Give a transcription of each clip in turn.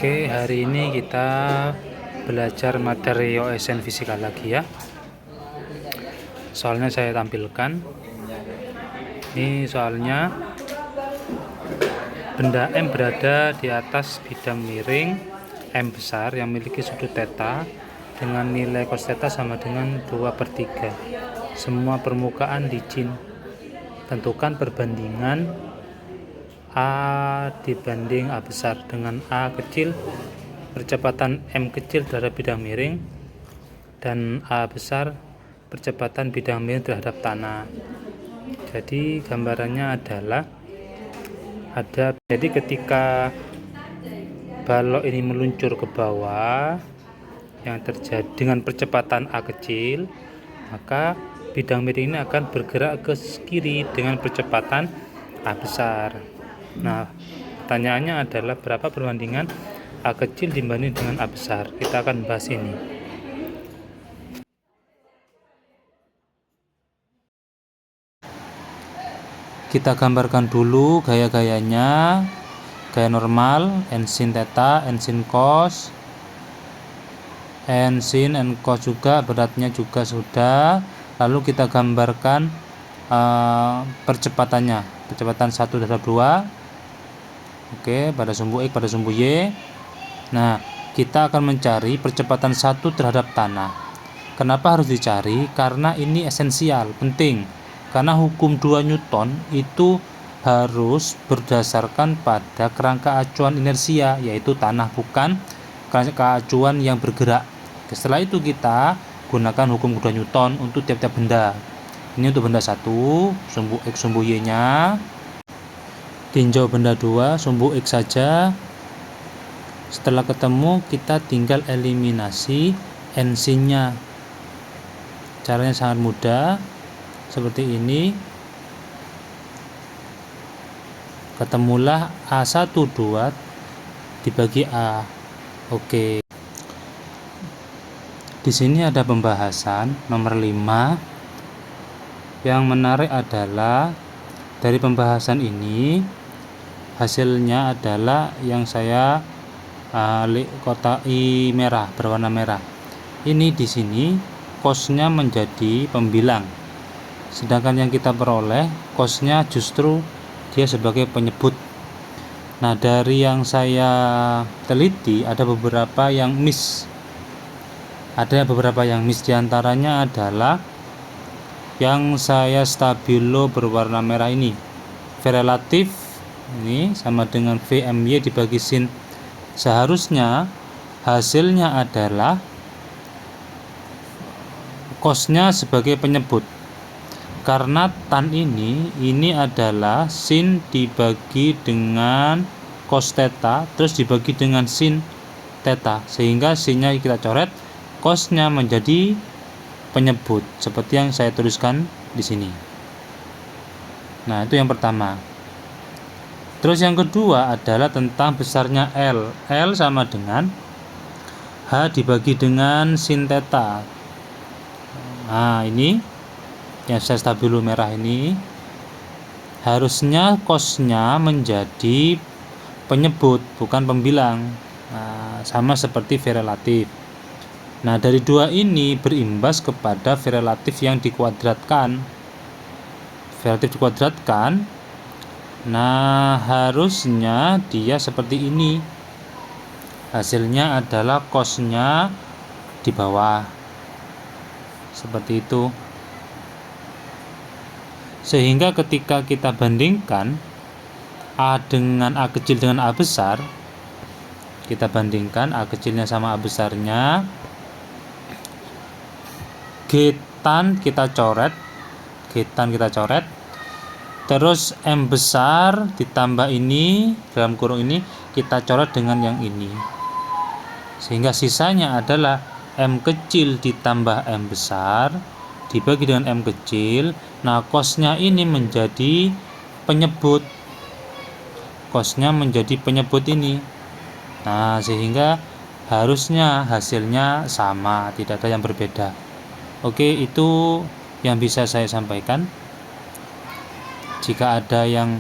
Oke, hari ini kita belajar materi OSN fisika lagi ya. Soalnya saya tampilkan. Ini soalnya benda M berada di atas bidang miring M besar yang memiliki sudut theta dengan nilai cos theta sama dengan 2/3. Semua permukaan licin. Tentukan perbandingan A dibanding A besar dengan A kecil, percepatan M kecil terhadap bidang miring, dan A besar percepatan bidang miring terhadap tanah. Jadi gambarannya adalah jadi ketika balok ini meluncur ke bawah yang terjadi dengan percepatan A kecil, maka bidang miring ini akan bergerak ke kiri dengan percepatan A besar. Nah, pertanyaannya adalah berapa perbandingan A kecil dibanding dengan A besar. Kita akan bahas ini. Kita gambarkan dulu gaya-gayanya. Gaya normal, n sin theta, n sin cos, n sin, n cos juga, beratnya juga sudah. Lalu kita gambarkan percepatannya, percepatan 1/2. Oke, pada sumbu X pada sumbu Y. Nah, kita akan mencari percepatan 1 terhadap tanah. Kenapa harus dicari? Karena ini esensial, penting. Karena hukum 2 Newton itu harus berdasarkan pada kerangka acuan inersia, yaitu tanah, bukan kerangka acuan yang bergerak. Setelah itu kita gunakan hukum 2 Newton untuk tiap-tiap benda. Ini untuk benda 1, sumbu X sumbu Y nya. Tinjau benda 2, sumbu X saja. Setelah ketemu, kita tinggal eliminasi n sin nya. Caranya sangat mudah, seperti ini. Ketemulah A12 dibagi A. Oke. Di sini ada pembahasan nomor 5. Yang menarik adalah dari pembahasan ini hasilnya adalah yang saya kotai merah, berwarna merah. Ini di sini cosnya menjadi pembilang, sedangkan yang kita peroleh cosnya justru dia sebagai penyebut. Nah, dari yang saya teliti ada beberapa yang miss. Diantaranya adalah yang saya stabilo berwarna merah ini. V relatif ini sama dengan VMY dibagi sin. Seharusnya hasilnya adalah cosnya sebagai penyebut, karena tan ini adalah sin dibagi dengan cos theta terus dibagi dengan sin theta, sehingga sinnya kita coret, cosnya menjadi penyebut seperti yang saya tuliskan di sini. Nah, itu yang pertama. Terus yang kedua adalah tentang besarnya L. L sama dengan H dibagi dengan sin theta. Nah, ini yang saya stabilo merah ini. Harusnya cosnya menjadi penyebut, bukan pembilang. Nah, sama seperti V relatif. Nah, dari dua ini berimbas kepada V relatif yang dikuadratkan. V relatif dikuadratkan. Nah, harusnya dia seperti ini. Hasilnya adalah cosnya di bawah. Seperti itu. Sehingga ketika kita bandingkan A dengan A kecil dengan A besar, kita bandingkan A kecilnya sama A besarnya, G-tan kita coret, terus M besar ditambah ini, dalam kurung ini kita coret dengan yang ini, sehingga sisanya adalah M kecil ditambah M besar dibagi dengan M kecil. Nah, cosnya ini menjadi penyebut, ini. Nah, sehingga harusnya hasilnya sama, tidak ada yang berbeda. Oke, itu yang bisa saya sampaikan. Jika ada yang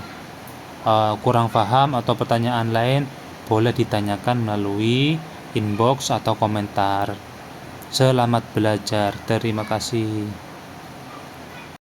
kurang paham atau pertanyaan lain, boleh ditanyakan melalui inbox atau komentar. Selamat belajar, terima kasih.